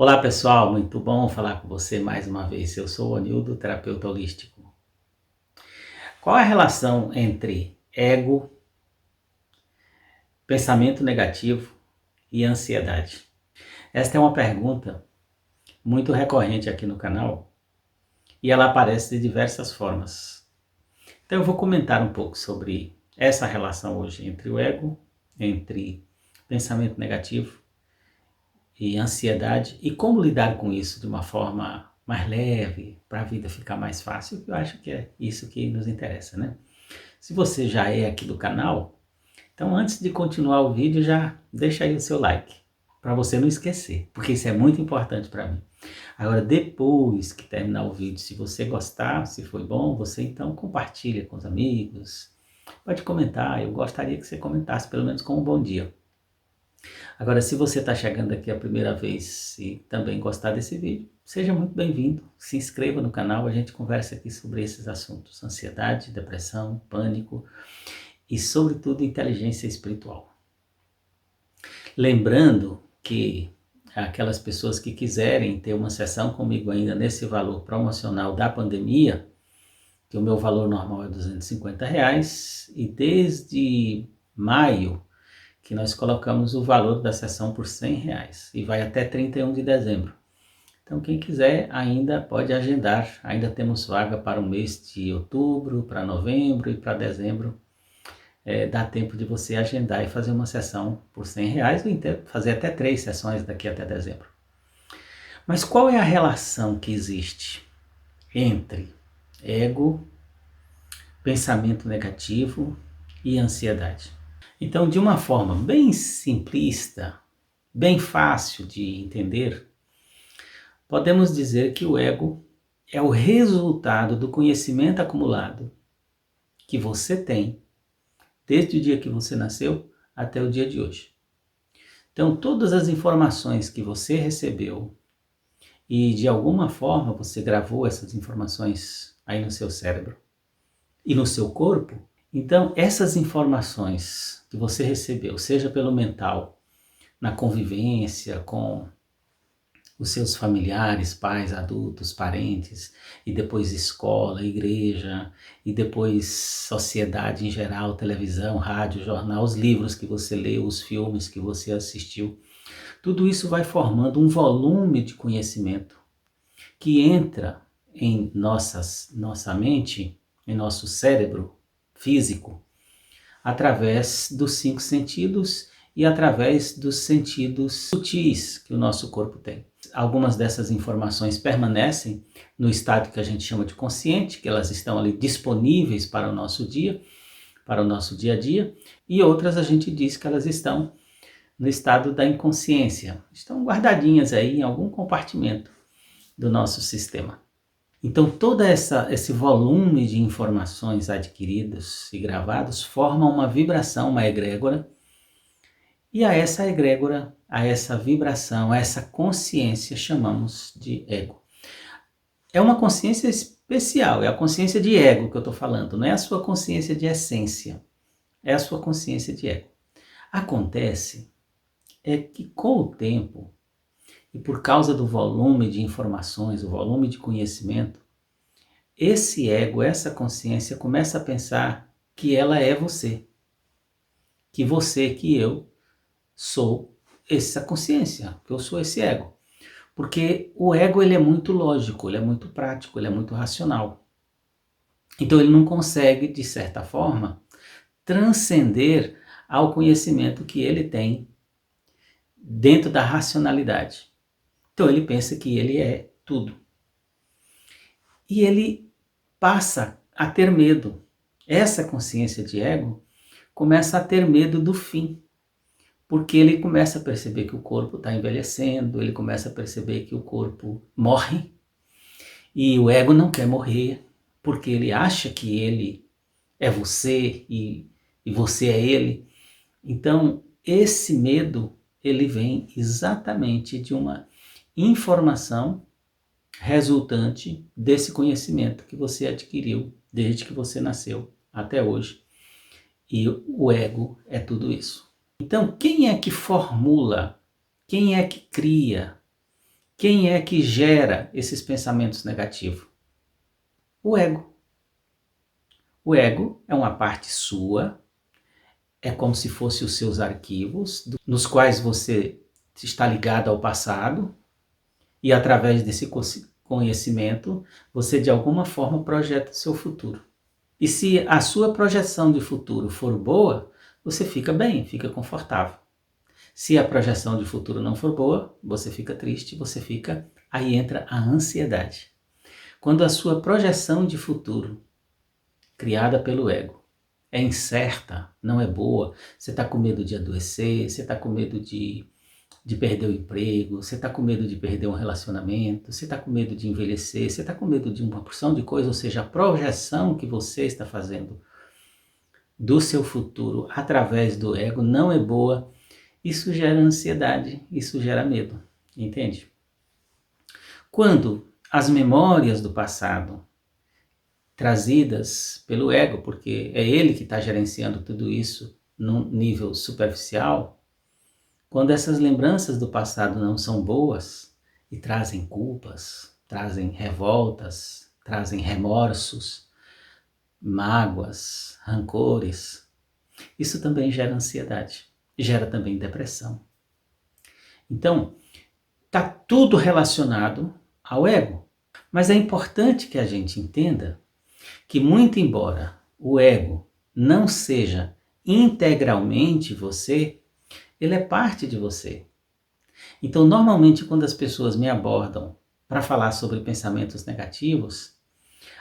Olá pessoal, muito bom falar com você mais uma vez. Eu sou o Anildo, terapeuta holístico. Qual é a relação entre ego, pensamento negativo e ansiedade? Esta é uma pergunta muito recorrente aqui no canal e ela aparece de diversas formas. Então eu vou comentar um pouco sobre essa relação hoje entre o ego, entre pensamento negativo e ansiedade e como lidar com isso de uma forma mais leve, para a vida ficar mais fácil, que eu acho que é isso que nos interessa, né? Se você já é aqui do canal, então antes de continuar o vídeo já deixa aí o seu like, para você não esquecer, porque isso é muito importante para mim. Agora depois que terminar o vídeo, se você gostar, se foi bom, você então compartilha com os amigos, pode comentar, eu gostaria que você comentasse pelo menos com um bom dia. Agora, se você está chegando aqui a primeira vez e também gostar desse vídeo, seja muito bem-vindo. Se inscreva no canal, a gente conversa aqui sobre esses assuntos. Ansiedade, depressão, pânico e, sobretudo, inteligência espiritual. Lembrando que aquelas pessoas que quiserem ter uma sessão comigo ainda nesse valor promocional da pandemia, que o meu valor normal é R$250, e desde maio que nós colocamos o valor da sessão por R$100 e vai até 31 de dezembro. Então quem quiser ainda pode agendar, ainda temos vaga para o mês de outubro, para novembro e para dezembro. Dá tempo de você agendar e fazer uma sessão por R$100 ou fazer até 3 sessões daqui até dezembro. Mas qual é a relação que existe entre ego, pensamento negativo e ansiedade? Então, de uma forma bem simplista, bem fácil de entender, podemos dizer que o ego é o resultado do conhecimento acumulado que você tem desde o dia que você nasceu até o dia de hoje. Então, todas as informações que você recebeu e de alguma forma você gravou essas informações aí no seu cérebro e no seu corpo, então essas informações que você recebeu, seja pelo mental, na convivência com os seus familiares, pais, adultos, parentes, e depois escola, igreja, e depois sociedade em geral, televisão, rádio, jornal, os livros que você leu, os filmes que você assistiu. Tudo isso vai formando um volume de conhecimento que entra em nossa mente, em nosso cérebro físico, através dos 5 sentidos e através dos sentidos sutis que o nosso corpo tem. Algumas dessas informações permanecem no estado que a gente chama de consciente, que elas estão ali disponíveis para o nosso dia a dia, e outras a gente diz que elas estão no estado da inconsciência, estão guardadinhas aí em algum compartimento do nosso sistema. Então todo esse volume de informações adquiridas e gravadas forma uma vibração, uma egrégora, e a essa egrégora, a essa vibração, a essa consciência chamamos de ego. É uma consciência especial, é a consciência de ego que eu estou falando, não é a sua consciência de essência, é a sua consciência de ego. Acontece que com o tempo, e por causa do volume de informações, o volume de conhecimento, esse ego, essa consciência começa a pensar que ela é você, que eu sou essa consciência, que eu sou esse ego. Porque o ego ele é muito lógico, ele é muito prático, ele é muito racional. Então ele não consegue, de certa forma, transcender ao conhecimento que ele tem dentro da racionalidade. Então ele pensa que ele é tudo. E ele passa a ter medo. Essa consciência de ego começa a ter medo do fim. Porque ele começa a perceber que o corpo está envelhecendo, ele começa a perceber que o corpo morre, e o ego não quer morrer, porque ele acha que ele é você e você é ele. Então, esse medo, ele vem exatamente de uma informação resultante desse conhecimento que você adquiriu desde que você nasceu até hoje. E o ego é tudo isso. Então, quem é que formula, quem é que cria, Quem é que gera esses pensamentos negativos? O ego. O ego é uma parte sua, é como se fossem os seus arquivos, nos quais você está ligado ao passado, e através desse conhecimento, você de alguma forma projeta o seu futuro. E se a sua projeção de futuro for boa, você fica bem, fica confortável. Se a projeção de futuro não for boa, você fica triste, aí entra a ansiedade. Quando a sua projeção de futuro, criada pelo ego, é incerta, não é boa, você está com medo de adoecer, você está com medo de perder o emprego, você está com medo de perder um relacionamento, você está com medo de envelhecer, você está com medo de uma porção de coisas, ou seja, a projeção que você está fazendo do seu futuro através do ego não é boa, isso gera ansiedade, isso gera medo, entende? Quando as memórias do passado, trazidas pelo ego, porque é ele que está gerenciando tudo isso num nível superficial, quando essas lembranças do passado não são boas e trazem culpas, trazem revoltas, trazem remorsos, mágoas, rancores, isso também gera ansiedade, gera também depressão. Então, está tudo relacionado ao ego. Mas é importante que a gente entenda que, muito embora o ego não seja integralmente você, ele é parte de você. Então, normalmente, quando as pessoas me abordam para falar sobre pensamentos negativos,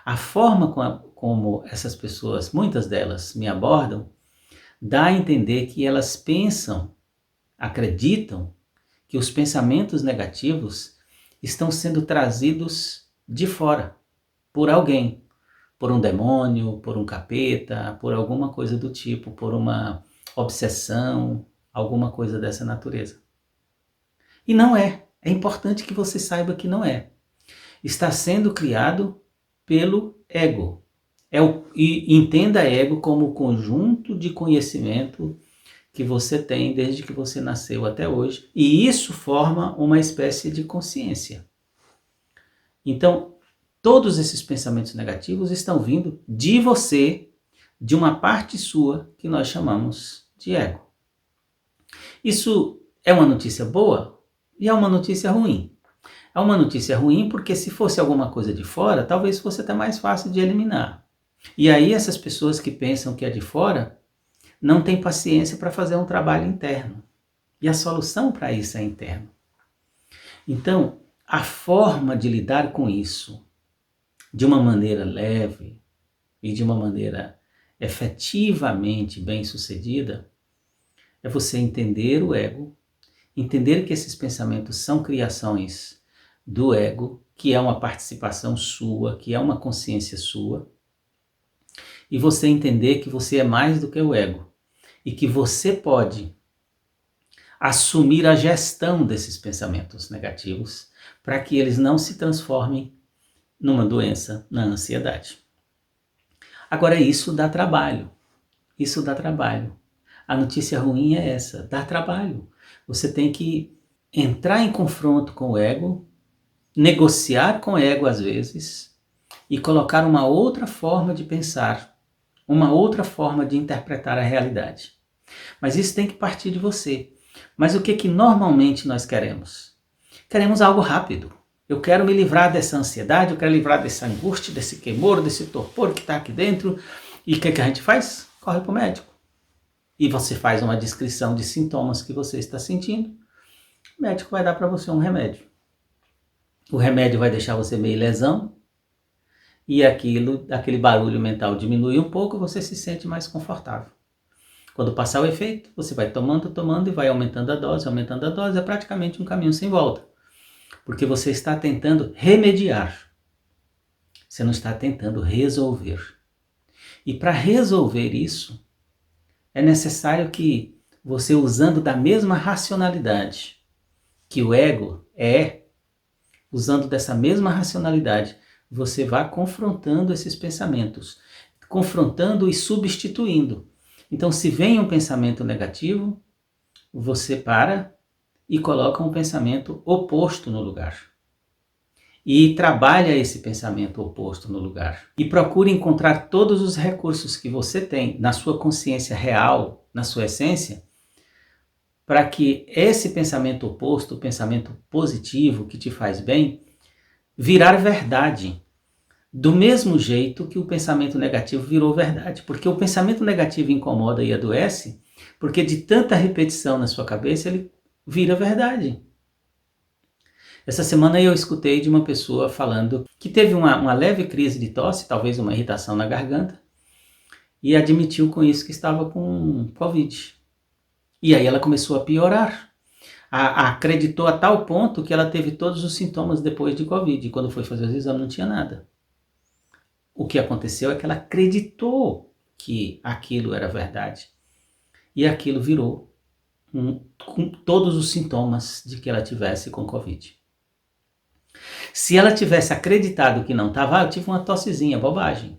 a forma como essas pessoas, muitas delas, me abordam, dá a entender que elas pensam, acreditam, que os pensamentos negativos estão sendo trazidos de fora, por alguém, por um demônio, por um capeta, por alguma coisa do tipo, por uma obsessão, alguma coisa dessa natureza. E não é. É importante que você saiba que não é. Está sendo criado pelo ego. E entenda ego como o conjunto de conhecimento que você tem desde que você nasceu até hoje. E isso forma uma espécie de consciência. Então, todos esses pensamentos negativos estão vindo de você, de uma parte sua que nós chamamos de ego. Isso é uma notícia boa e é uma notícia ruim. É uma notícia ruim porque se fosse alguma coisa de fora, talvez fosse até mais fácil de eliminar. E aí essas pessoas que pensam que é de fora não têm paciência para fazer um trabalho interno. E a solução para isso é interno. Então, a forma de lidar com isso de uma maneira leve e de uma maneira efetivamente bem-sucedida é você entender o ego, entender que esses pensamentos são criações do ego, que é uma participação sua, que é uma consciência sua, e você entender que você é mais do que o ego e que você pode assumir a gestão desses pensamentos negativos para que eles não se transformem numa doença, na ansiedade. Agora, isso dá trabalho. Isso dá trabalho. A notícia ruim é essa, dá trabalho. Você tem que entrar em confronto com o ego, negociar com o ego às vezes e colocar uma outra forma de pensar, uma outra forma de interpretar a realidade. Mas isso tem que partir de você. Mas o que normalmente nós queremos? Queremos algo rápido. Eu quero me livrar dessa ansiedade, eu quero livrar dessa angústia, desse queimor, desse torpor que está aqui dentro. E o que a gente faz? Corre para o médico. E você faz uma descrição de sintomas que você está sentindo. O médico vai dar para você um remédio. O remédio vai deixar você meio lesão. E aquele barulho mental diminui um pouco, você se sente mais confortável. Quando passar o efeito, você vai tomando e vai aumentando a dose, é praticamente um caminho sem volta. Porque você está tentando remediar. Você não está tentando resolver. E para resolver isso, é necessário que você, usando da mesma racionalidade que o ego usando dessa mesma racionalidade, você vá confrontando esses pensamentos, confrontando e substituindo. Então, se vem um pensamento negativo, você para e coloca um pensamento oposto no lugar. E trabalha esse pensamento oposto no lugar. E procure encontrar todos os recursos que você tem na sua consciência real, na sua essência, para que esse pensamento oposto, o pensamento positivo que te faz bem, virar verdade. Do mesmo jeito que o pensamento negativo virou verdade. Porque o pensamento negativo incomoda e adoece, porque de tanta repetição na sua cabeça ele vira verdade. Essa semana eu escutei de uma pessoa falando que teve uma leve crise de tosse, talvez uma irritação na garganta, e admitiu com isso que estava com Covid. E aí ela começou a piorar. Acreditou a tal ponto que ela teve todos os sintomas depois de Covid. E quando foi fazer os exames não tinha nada. O que aconteceu é que ela acreditou que aquilo era verdade. E aquilo virou com todos os sintomas de que ela tivesse com Covid. Se ela tivesse acreditado que não estava, eu tive uma tossezinha, bobagem.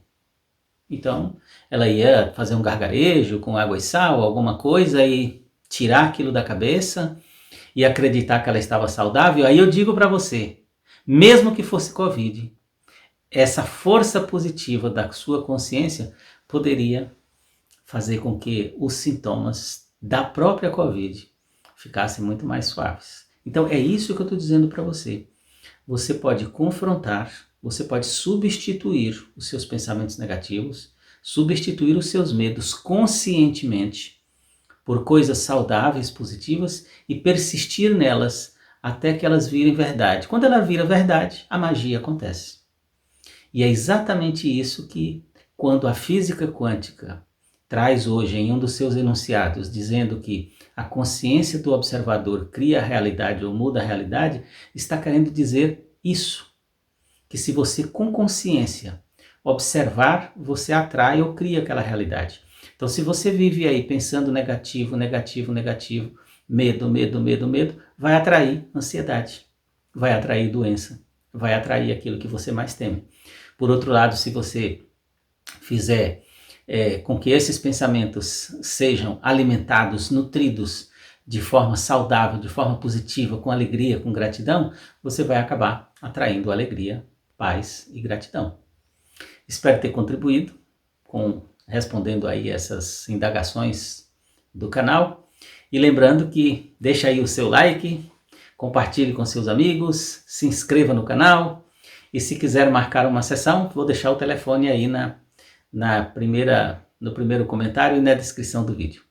Então, ela ia fazer um gargarejo com água e sal, alguma coisa, e tirar aquilo da cabeça e acreditar que ela estava saudável. Aí eu digo para você, mesmo que fosse Covid, essa força positiva da sua consciência poderia fazer com que os sintomas da própria Covid ficassem muito mais suaves. Então é isso que eu estou dizendo para você. Você pode confrontar, você pode substituir os seus pensamentos negativos, substituir os seus medos conscientemente por coisas saudáveis, positivas e persistir nelas até que elas virem verdade. Quando ela vira verdade, a magia acontece. E é exatamente isso que, quando a física quântica traz hoje em um dos seus enunciados, dizendo que a consciência do observador cria a realidade ou muda a realidade, está querendo dizer isso. Que se você com consciência observar, você atrai ou cria aquela realidade. Então se você vive aí pensando negativo, negativo, negativo, medo, medo, medo, medo, vai atrair ansiedade, vai atrair doença, vai atrair aquilo que você mais teme. Por outro lado, se você fizer com que esses pensamentos sejam alimentados, nutridos de forma saudável, de forma positiva, com alegria, com gratidão, você vai acabar atraindo alegria, paz e gratidão. Espero ter contribuído respondendo aí essas indagações do canal. E lembrando que deixa aí o seu like, compartilhe com seus amigos, se inscreva no canal. E se quiser marcar uma sessão, vou deixar o telefone aí no primeiro comentário e na descrição do vídeo.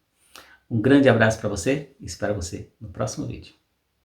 Um grande abraço para você e espero você no próximo vídeo.